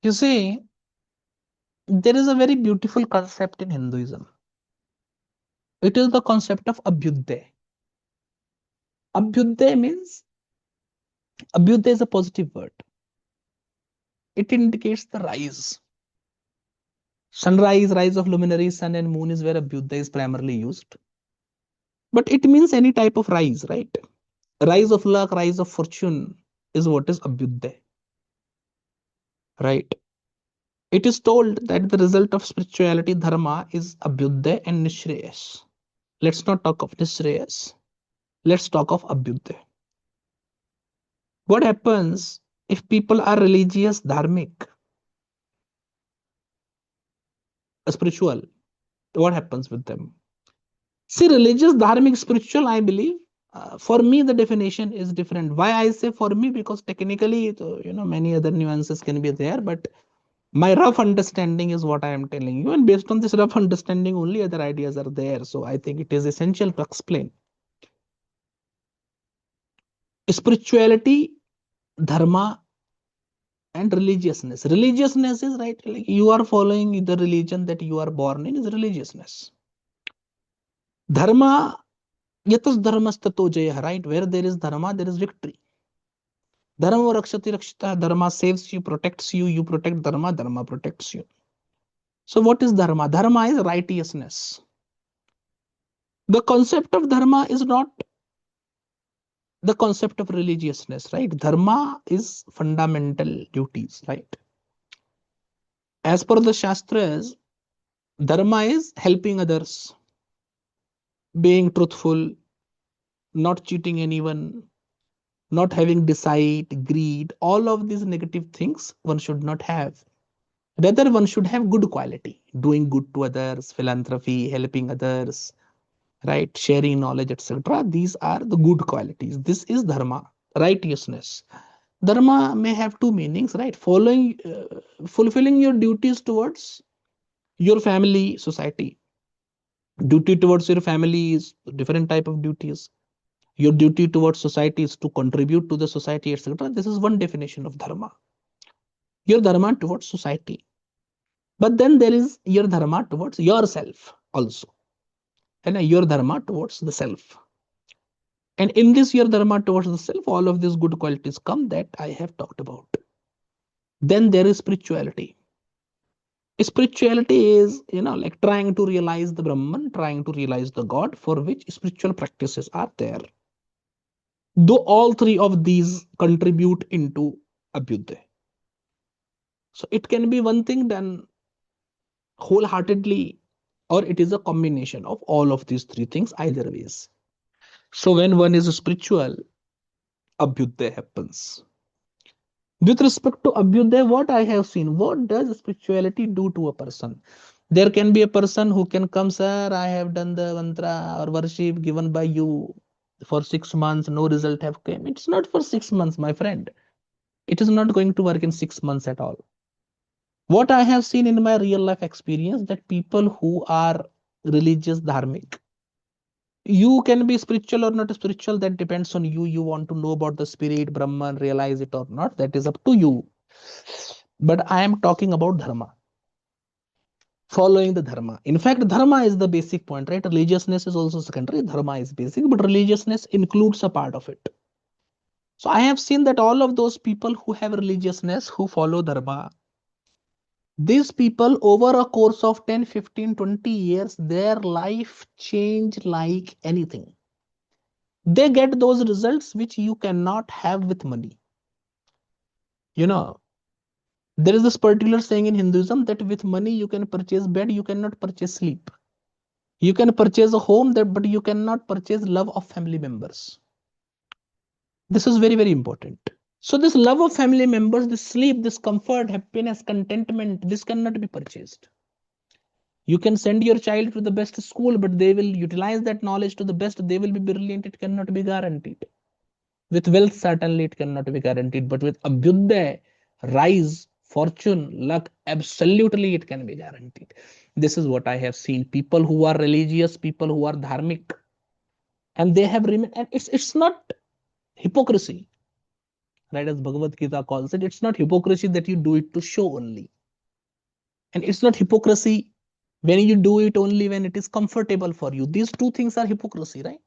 You see, there is a very beautiful concept in Hinduism. It is the concept of Abhyudaya. Abhyudaya means, Abhyudaya is a positive word. It indicates the rise. Sunrise, rise of luminaries, sun and moon is where Abhyudaya is primarily used. But it means any type of rise, right? Rise of luck, rise of fortune is what is Abhyudaya, right? It is told that the result of spirituality, dharma, is Abhyudaya and Nishreyas. Let's not talk of Nishreyas. Let's talk of Abhyudaya. What happens if people are religious, dharmic, spiritual? What happens with them? See, religious, dharmic, spiritual, I believe, for me, the definition is different. Why I say for me? Because technically, many other nuances can be there, but my rough understanding is what I am telling you. And based on this rough understanding, only other ideas are there. So I think it is essential to explain. Spirituality, dharma, and religiousness. Religiousness is right, like you are following the religion that you are born in, is religiousness. Dharma, yatas dharmastato jaya, right? Where there is dharma, there is victory. Dharma rakshati rakshita, dharma saves you, protects you, you protect dharma, dharma protects you. So what is dharma? Dharma is righteousness. The concept of dharma is not the concept of religiousness, right? Dharma is fundamental duties, right? As per the Shastras, dharma is helping others, being truthful, not cheating anyone, not having deceit, greed, all of these negative things one should not have. Rather, one should have good quality, doing good to others, philanthropy, helping others, right? Sharing knowledge, etc. These are the good qualities. This is dharma, righteousness. Dharma may have two meanings, right? Fulfilling your duties towards your family, society. Duty towards your family is different type of duties. Your duty towards society is to contribute to the society, etc. This is one definition of dharma. Your dharma towards society. But then there is your dharma towards yourself also. And your dharma towards the self. And in this your dharma towards the self, all of these good qualities come that I have talked about. Then there is spirituality. Spirituality is, like trying to realize the Brahman, trying to realize the God, for which spiritual practices are there. Though all three of these contribute into Abhyudaya. So it can be one thing done wholeheartedly, or it is a combination of all of these three things, either ways. So when one is spiritual, Abhyudaya happens. With respect to Abhyudaya, what I have seen, what does spirituality do to a person? There can be a person who can come, sir, I have done the mantra or worship given by you for 6 months, no result have come. It's not for 6 months, my friend. It is not going to work in 6 months at all. What I have seen in my real life experience, that people who are religious, dharmic, you can be spiritual or not spiritual, that depends on you. You want to know about the spirit, Brahman, realize it or not, that is up to you. But I am talking about dharma, following the dharma. In fact, dharma is the basic point, right? Religiousness is also secondary, dharma is basic, but religiousness includes a part of it. So I have seen that all of those people who have religiousness, who follow dharma, these people over a course of 10, 15, 20 years, their life change like anything. They get those results which you cannot have with money. You know, there is this particular saying in Hinduism that with money you can purchase bed, you cannot purchase sleep. You can purchase a home, that, but you cannot purchase love of family members. This is very, very important. So this love of family members, this sleep, this comfort, happiness, contentment, this cannot be purchased. You can send your child to the best school, but they will utilize that knowledge to the best. They will be brilliant. It cannot be guaranteed. With wealth, certainly it cannot be guaranteed. But with Abhyudaya, rise, fortune, luck, absolutely it can be guaranteed. This is what I have seen. People who are religious, people who are dharmic, and they have remained. And it's not hypocrisy. right? As Bhagavad Gita calls it, it's not hypocrisy that you do it to show only. And it's not hypocrisy when you do it only when it is comfortable for you. These two things are hypocrisy, right?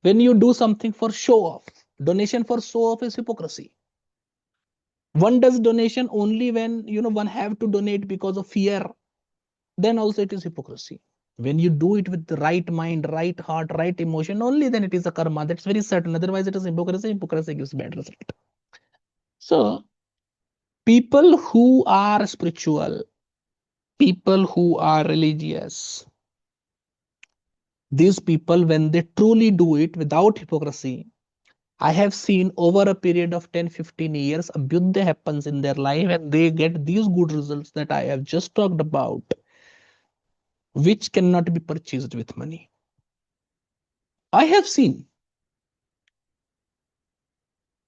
When you do something for show off, donation for show off is hypocrisy. One does donation only when one have to donate because of fear, then also it is hypocrisy. When you do it with the right mind, right heart, right emotion, only then it is a karma. That's very certain. Otherwise, it is hypocrisy. Hypocrisy gives bad result. So, people who are spiritual, people who are religious, these people, when they truly do it without hypocrisy, I have seen over a period of 10-15 years, abhyudaya happens in their life and they get these good results that I have just talked about, which cannot be purchased with money. I have seen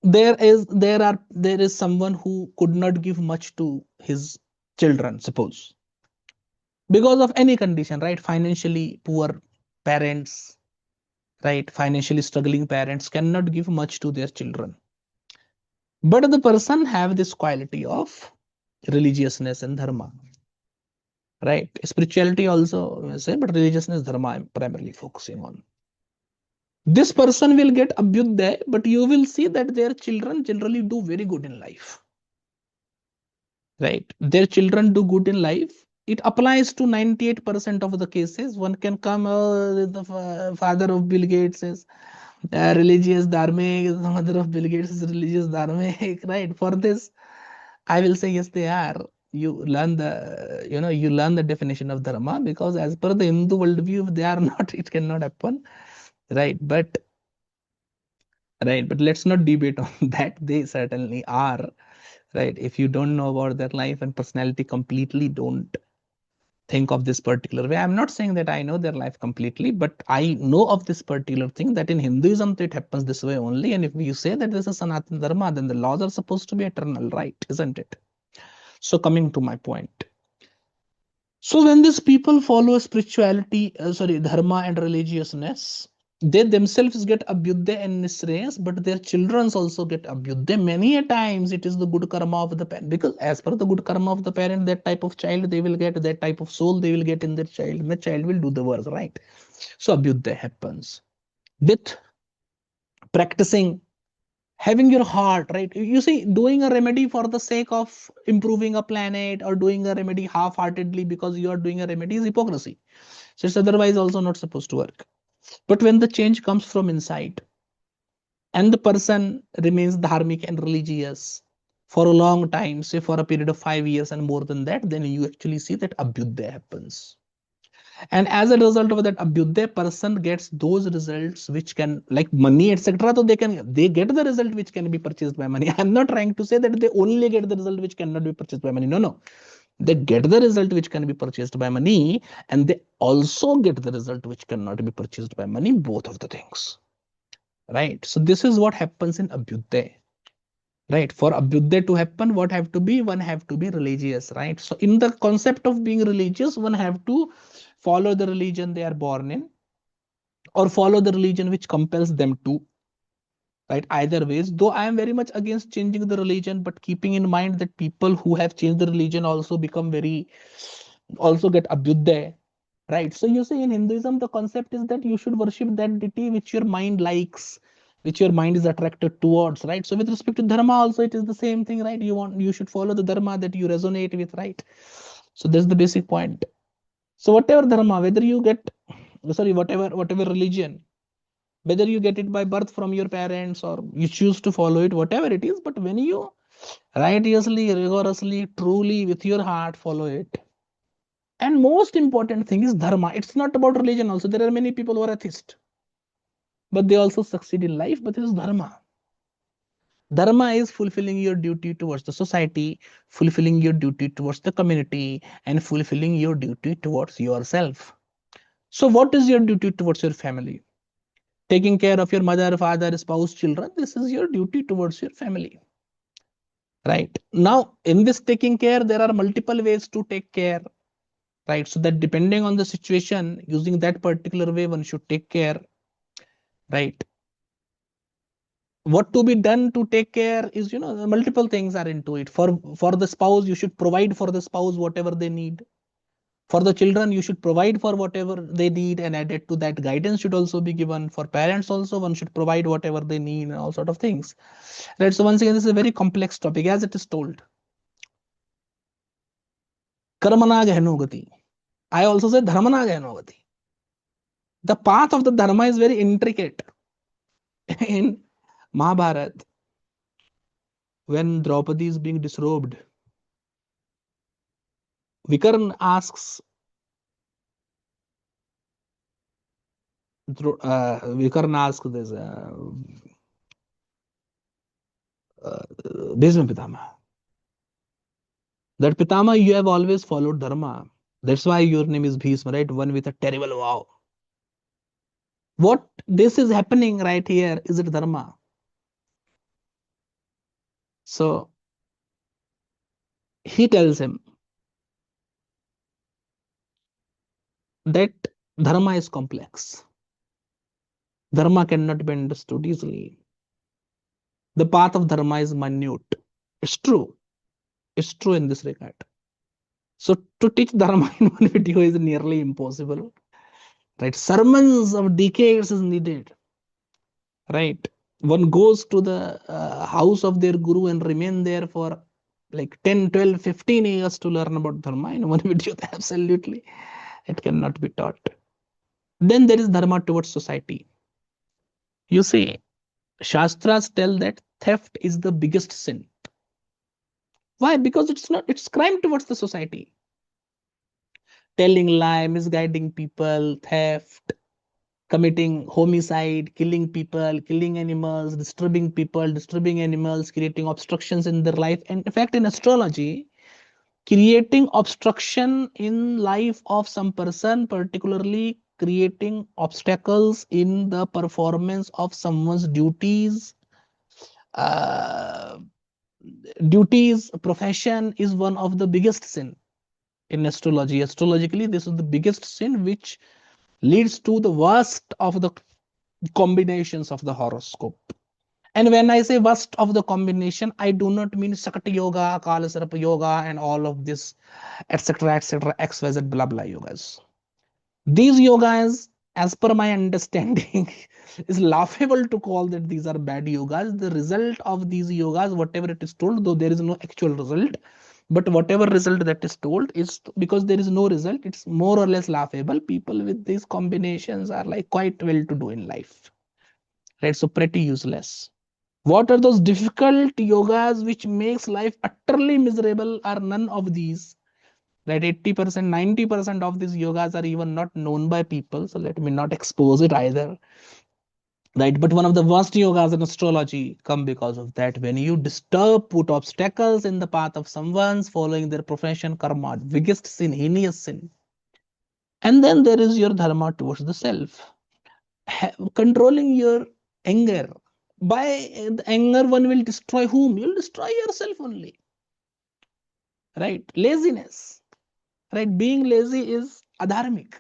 there is someone who could not give much to his children, suppose, because of any condition, right? Financially poor parents, right? Financially struggling parents cannot give much to their children. But the person have this quality of religiousness and dharma, right? Spirituality also, I say, but religiousness, dharma, I'm primarily focusing on. This person will get abhyudaya, but you will see that their children generally do very good in life, right? Their children do good in life. It applies to 98% of the cases. One can come, the father of Bill Gates is religious dharmic, the mother of Bill Gates is religious dharmic, right? For this, I will say yes, they are. You learn the definition of dharma, because as per the Hindu worldview, if they are not, it cannot happen, right? But let's not debate on that. They certainly are, right? If you don't know about their life and personality completely, don't think of this particular way. I'm not saying that I know their life completely, but I know of this particular thing, that in Hinduism it happens this way only. And if you say that this is Sanatana Dharma, then the laws are supposed to be eternal, right? Isn't it? So coming to my point. So when these people follow spirituality, dharma and religiousness, they themselves get abhyudaya and nisreyas, but their children also get abhyudaya. Many a times it is the good karma of the parent, because as per the good karma of the parent, that type of child they will get, that type of soul they will get in their child, and the child will do the work, right? So abhyudaya happens with practicing, having your heart right. You see, doing a remedy for the sake of improving a planet, or doing a remedy half-heartedly because you are doing a remedy, is hypocrisy. So it's otherwise also not supposed to work. But when the change comes from inside and the person remains dharmic and religious for a long time, say for a period of 5 years and more than that, then you actually see that abhyudaya happens. And as a result of that abhyudaya, person gets those results which can, like money, etc. So they get the result which can be purchased by money. I'm not trying to say that they only get the result which cannot be purchased by money. No, they get the result which can be purchased by money, and they also get the result which cannot be purchased by money, both of the things, right? So this is what happens in abhyudaya, right? For abhyudaya to happen, what have to be? One have to be religious, right? So in the concept of being religious, one have to follow the religion they are born in, or follow the religion which compels them to, right? Either ways, though I am very much against changing the religion, but keeping in mind that people who have changed the religion also become very, also get abhyudaya, right? So you see, in Hinduism, the concept is that you should worship that deity which your mind likes, which your mind is attracted towards, right? So with respect to dharma also, it is the same thing, right? You should follow the dharma that you resonate with, right? So that's the basic point. So whatever dharma, whether you get, whatever religion, whether you get it by birth from your parents or you choose to follow it, whatever it is, but when you righteously, rigorously, truly with your heart follow it. And most important thing is dharma. It's not about religion also. There are many people who are atheist, but they also succeed in life. But it is dharma. Dharma is fulfilling your duty towards the society, fulfilling your duty towards the community, and fulfilling your duty towards yourself. So what is your duty towards your family? Taking care of your mother, father, spouse, children. This is your duty towards your family. Right. Now, in this taking care, there are multiple ways to take care. Right. So that depending on the situation, using that particular way, one should take care. Right. What to be done to take care is, multiple things are into it. For the spouse, you should provide for the spouse whatever they need. For the children, you should provide for whatever they need, and added to that, guidance should also be given. For parents also, one should provide whatever they need, and all sort of things, right? So once again, this is a very complex topic, as it is told, karmana gahnogati. I also say dharmana gahnogati. The path of the dharma is very intricate. In Mahabharat, when Draupadi is being disrobed, Vikarn asks, Vikarn asks this Bhishma Pitama, that Pitama, you have always followed dharma. That's why your name is Bhishma, right? One with a terrible vow. What this is happening right here, is it dharma? So he tells him that dharma is complex. Dharma cannot be understood easily. The path of dharma is minute. It's true. It's true in this regard. So to teach dharma in one video is nearly impossible. Right? Sermons of decades is needed. Right? One goes to the house of their guru and remain there for like 10, 12, 15 years to learn about dharma in one video. Absolutely. It cannot be taught. Then there is dharma towards society. You see, Shastras tell that theft is the biggest sin. Why? Because it's crime towards the society. Telling lie, misguiding people, theft, committing homicide, killing people, killing animals, disturbing animals, creating obstructions in their life. And in fact, in astrology, creating obstruction in life of some person, particularly creating obstacles in the performance of someone's uh, profession, is one of the biggest sin in astrology. Astrologically, this is the biggest sin, which leads to the worst of the combinations of the horoscope. And when I say worst of the combination, I do not mean Sakati Yoga, Kalasarpa Yoga, and all of this, etc., etc., XYZ, blah, blah yogas. These yogas, as per my understanding, is laughable to call that these are bad yogas. The result of these yogas, whatever it is told, though there is no actual result, but whatever result that is told is because there is no result, it's more or less laughable. People with these combinations are like quite well to do in life, right? So pretty useless. What are those difficult yogas which makes life utterly miserable? Are none of these, right? 80%, 90% of these yogas are even not known by people, so let me not expose it either, right? But one of the worst yogas in astrology come because of that. When you disturb, put obstacles in the path of someone's following their profession, karma, biggest sin, heinous sin. And then there is your dharma towards the self, controlling your anger. By the anger, one will destroy whom? You'll destroy yourself only, right? Laziness, right? Being lazy is adharmic.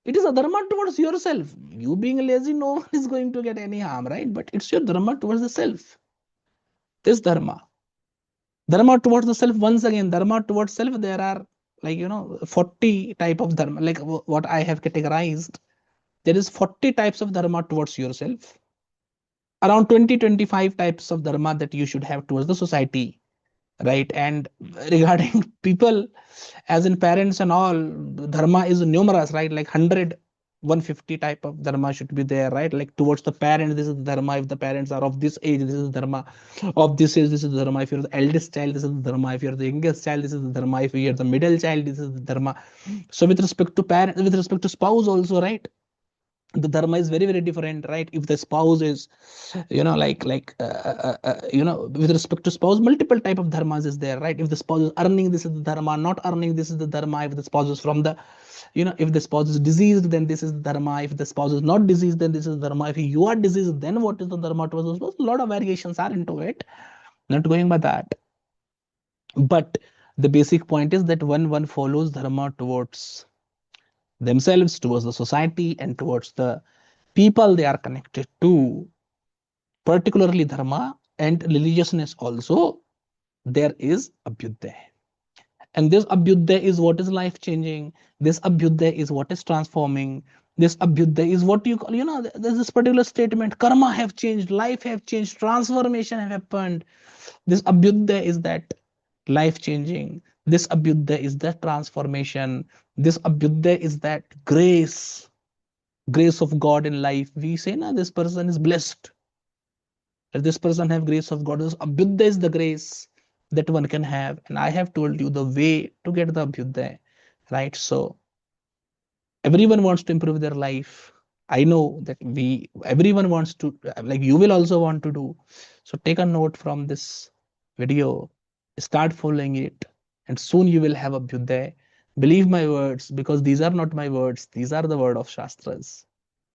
It is a dharma towards yourself. You being lazy, no one is going to get any harm, right? But it's your dharma towards the self. This dharma. Dharma towards the self, once again, dharma towards self, there are 40 type of dharma, like what I have categorized. There is 40 types of dharma towards yourself. Around 20-25 types of dharma that you should have towards the society, right? And regarding people, as in parents and all, dharma is numerous, right? Like 100, 150 type of dharma should be there, right? Like towards the parents, this is the dharma. If the parents are of this age, this is the dharma. Of this age, this is the dharma. If you're the eldest child, this is the dharma. If you're the youngest child, this is the dharma. If you're the middle child, this is the dharma. So with respect to parents, with respect to spouse also, right? The dharma is very, very different, right? If the spouse is, with respect to spouse, multiple type of dharmas is there, right? If the spouse is earning, this is the dharma. Not earning, this is the dharma. If the spouse is from the, if the spouse is diseased, then this is the dharma. If the spouse is not diseased, then this is the dharma. If you are diseased, then what is the dharma towards the spouse? A lot of variations are into it. Not going by that, but the basic point is that when one follows dharma towards themselves, towards the society, and towards the people they are connected to, particularly dharma and religiousness also, there is Abhyudaya. And this Abhyudaya is what is life changing. This Abhyudaya is what is transforming. This Abhyudaya is what you call, there's this particular statement, karma have changed, life have changed, transformation have happened. This Abhyudaya is that life changing. This Abhyudaya is that transformation. This Abhyudaya is that grace of God in life. We say, na, this person is blessed. That this person have grace of God. This Abhyudaya is the grace that one can have. And I have told you the way to get the Abhyudaya, right? So everyone wants to improve their life. I know that everyone wants to, like you will also want to do. So take a note from this video, start following it, and soon you will have Abhyudaya. Believe my words, because these are not my words, these are the word of Shastras.